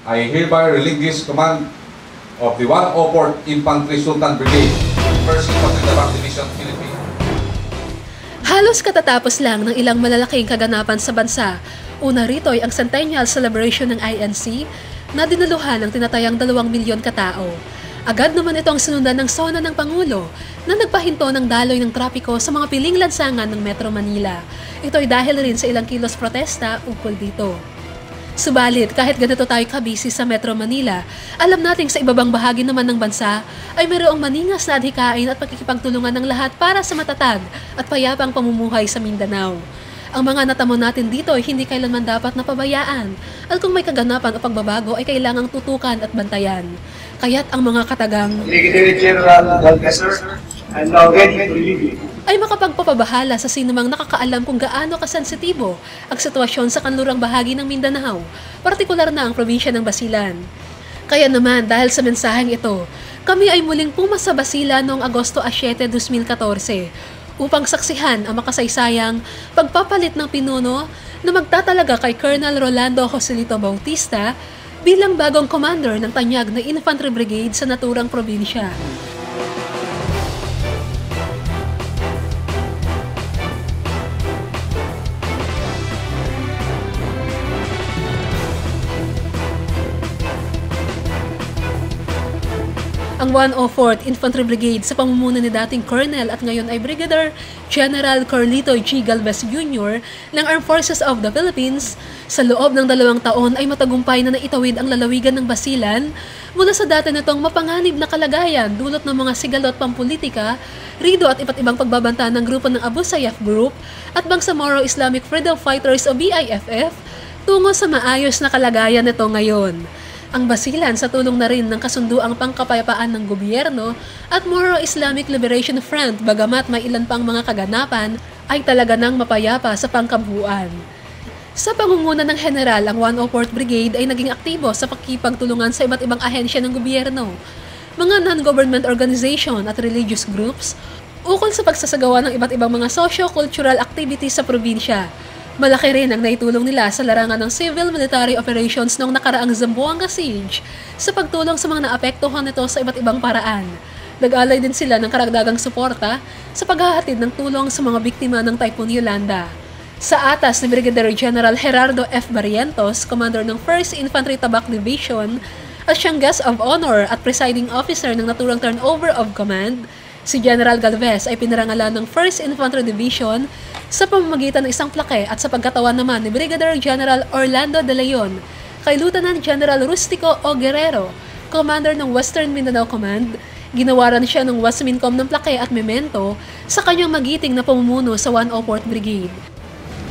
I hereby relinquish command of the 104th Infantry Sultan Brigade, 1st Infantry Tabak Division, Philippines. Halos katatapos lang ng ilang malalaking kaganapan sa bansa. Una rito ay ang centennial celebration ng INC na dinaluhan ng tinatayang 2 milyon katao. Agad naman itong sinundan ng SONA ng Pangulo na nagpahinto ng daloy ng trapiko sa mga piling lansangan ng Metro Manila. Ito ay dahil rin sa ilang kilos protesta ukol dito. Subalit, kahit ganito tayo kabisi sa Metro Manila, alam nating sa ibabang bahagi naman ng bansa ay mayroong maningas na adhikain at pagkikipagtulungan ng lahat para sa matatag at payapang pamumuhay sa Mindanao. Ang mga natamo natin dito ay hindi kailanman dapat napabayaan at kung may kaganapan o pagbabago ay kailangang tutukan at bantayan. Kaya't ang mga katagang Brigadier General Galvez, I'm now ready to relieve you. Ay makapagpapabahala sa sinumang nakakaalam kung gaano kasensitibo ang sitwasyon sa kanlurang bahagi ng Mindanao, partikular na ang probinsya ng Basilan. Kaya naman dahil sa mensaheng ito, kami ay muling pumasa sa Basilan noong Agosto 7, 2014 upang saksihan ang makasaysayang pagpapalit ng pinuno na magtatalaga kay Colonel Rolando Joselito Bautista bilang bagong commander ng tanyag na Infantry Brigade sa naturang probinsya. Ang 104th Infantry Brigade sa pamumuno ni dating Colonel at ngayon ay Brigadier General Carlito G. Galvez Jr. ng Armed Forces of the Philippines, sa loob ng 2 taon ay matagumpay na naitawid ang lalawigan ng Basilan mula sa dati nitong mapanganib na kalagayan dulot ng mga sigalot pampolitika, rido at iba't ibang pagbabanta ng grupo ng Abu Sayyaf Group at Bangsamoro Islamic Freedom Fighters o BIFF tungo sa maayos na kalagayan nito ngayon. Ang Basilan sa tulong na rin ng kasunduang pangkapayapaan ng gobyerno at Moro Islamic Liberation Front bagamat may ilan pang mga kaganapan ay talaga nang mapayapa sa pangkabuuan. Sa pangunguna ng General, ang 104th Brigade ay naging aktibo sa pakikipagtulungan sa iba't ibang ahensya ng gobyerno, mga non-government organization at religious groups ukol sa pagsasagawa ng iba't ibang mga socio-cultural activities sa probinsya. Malaki rin ang naitulong nila sa larangan ng civil-military operations noong nakaraang Zamboanga Siege sa pagtulong sa mga naapektuhan nito sa iba't ibang paraan. Nag-alay din sila ng karagdagang suporta sa paghahatid ng tulong sa mga biktima ng Typhoon Yolanda. Sa atas ni Brigadier General Gerardo F. Barrientos, Commander ng 1st Infantry Tabak Division, at siyang guest of honor at presiding officer ng naturang turnover of command, si General Galvez ay pinarangalan ng 1st Infantry Division sa pamamagitan ng isang plake at sa pagkatawan naman ni Brigadier General Orlando De Leon kay Lieutenant General Rustico O. Guerrero, Commander ng Western Mindanao Command. Ginawaran siya ng Wasmincom ng plake at memento sa kanyang magiting na pamumuno sa 104th Brigade.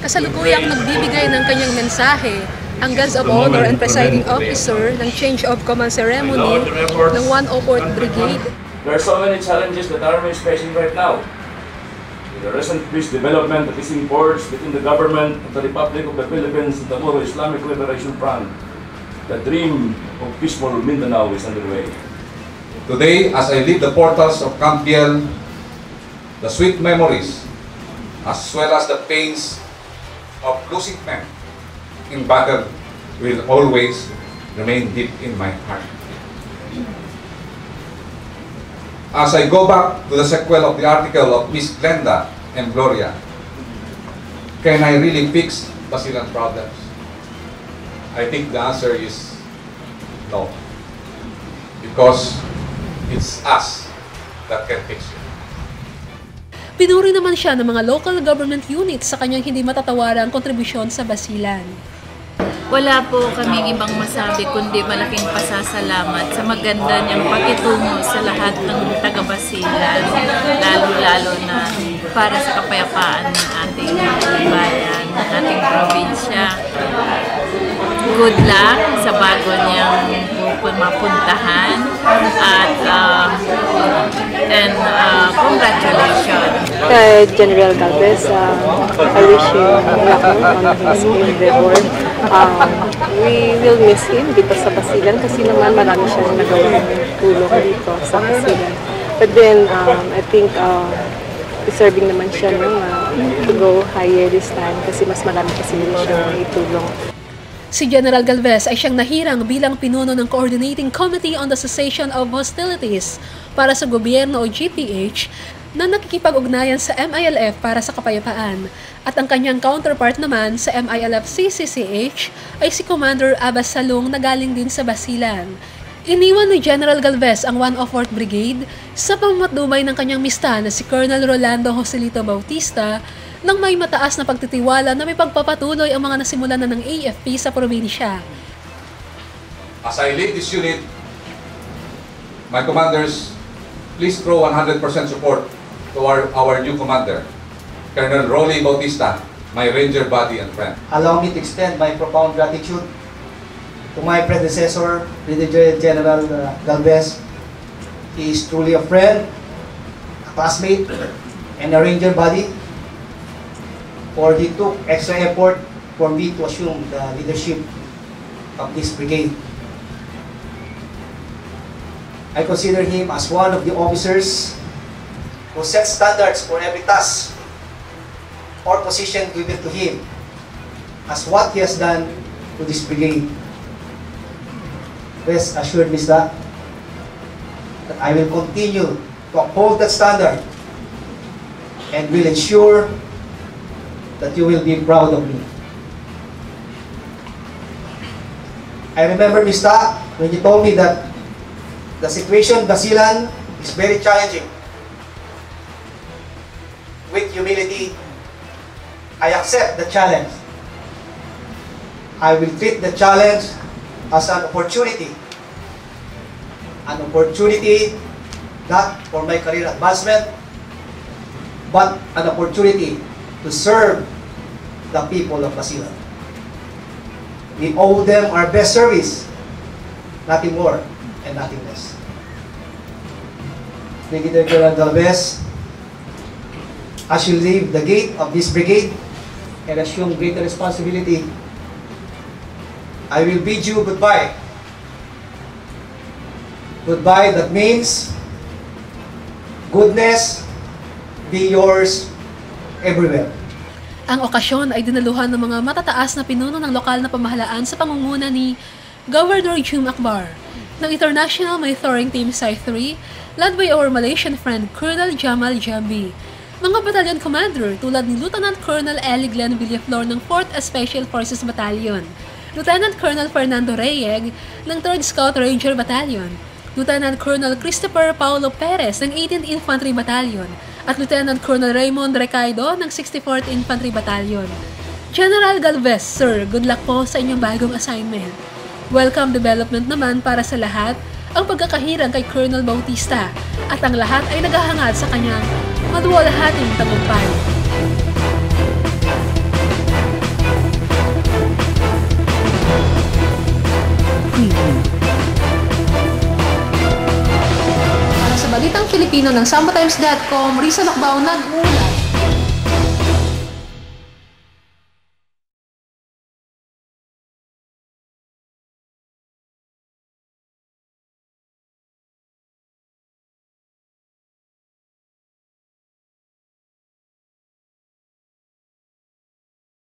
Kasalukuyang nagbibigay ng kanyang mensahe ang Guest of Honor and Presiding Officer ng Change of Command Ceremony ng 104th Brigade. There are so many challenges that the Army is facing right now. With the recent peace development that is enforced between the government of the Republic of the Philippines and the Moro Islamic Liberation Front, the dream of peaceful Mindanao is underway. Today, as I leave the portals of Camp Biel, the sweet memories, as well as the pains of losing men in battle will always remain deep in my heart. As I go back to the sequel of the article of Miss Glenda and Gloria, can I really fix Basilan problems? I think the answer is no. Because it's us that can fix it. Pinuri naman siya ng mga local government units sa kanyang hindi matatawarang kontribusyon sa Basilan. Wala po kaming ibang masabi kundi malaking pasasalamat sa maganda niyang pakitungo sa lahat ng taga-Basilan, lalo-lalo na para sa kapayapaan ng ating bayan, ng ating probinsya. Good luck sa bago niyang mapuntahan at congratulations. General Galvez, I wish him luck on his endeavor. We will miss him dito sa Basilan kasi naman marami siyang nagawang tulong dito sa Basilan. But then, I think deserving naman siya to go higher this time kasi mas marami kasi siyang itulong. Si General Galvez ay siyang nahirang bilang pinuno ng Coordinating Committee on the Cessation of Hostilities para sa gobyerno o GPH na nakikipag-ugnayan sa MILF para sa kapayapaan. At ang kanyang counterpart naman sa MILF CCCH ay si Commander Abbas Salung na galing din sa Basilan. Iniwan ni General Galvez ang 104th Brigade sa pamamatnubay ng kanyang mista na si Colonel Rolando Joselito Bautista nang may mataas na pagtitiwala na may pagpapatuloy ang mga nasimulan na ng AFP sa probinsya. As I lead this unit, my commanders, please throw 100% support to our new commander, Colonel Rolly Bautista, my ranger buddy and friend. Allow me to extend my profound gratitude to my predecessor, Brigadier General Galvez. He is truly a friend, a classmate, and a ranger buddy, for he took extra effort for me to assume the leadership of this brigade. I consider him as one of the officers who set standards for every task or position given to him, as what he has done to this brigade. Rest assured, Mr. that I will continue to uphold that standard and will ensure that you will be proud of me. I remember, Mr., when you told me that the situation in Basilan is very challenging. With humility, I accept the challenge. I will treat the challenge as an opportunity. An opportunity not for my career advancement, but an opportunity to serve the people of Basilan. We owe them our best service, nothing more and nothing less. Brigadier General Galvez, as you leave the gate of this brigade and assume greater responsibility, I will bid you goodbye. Goodbye, that means goodness be yours everywhere. Ang okasyon ay dinaluhan ng mga matataas na pinuno ng lokal na pamahalaan sa pangunguna ni Governor Jum Akbar, ng International Monitoring Team Sci-3, led by our Malaysian friend Colonel Jamal Jambi. Mga battalion commander tulad ni Lieutenant Colonel Eli Glenn Villaflor ng 4th Special Forces Battalion, Lieutenant Colonel Fernando Reyeg ng 3rd Scout Ranger Battalion, Lieutenant Colonel Christopher Paulo Perez ng 18th Infantry Battalion, at Lieutenant Colonel Raymond Recaido ng 64th Infantry Battalion. General Galvez, sir, good luck po sa inyong bagong assignment. Welcome development naman para sa lahat ang pagkakahirang kay Colonel Bautista at ang lahat ay naghahangad sa kanyang maduwalhating tagumpay. Para sa Balitang Filipino ng SambaTimes.com, Risa Lacbao nag-uulat.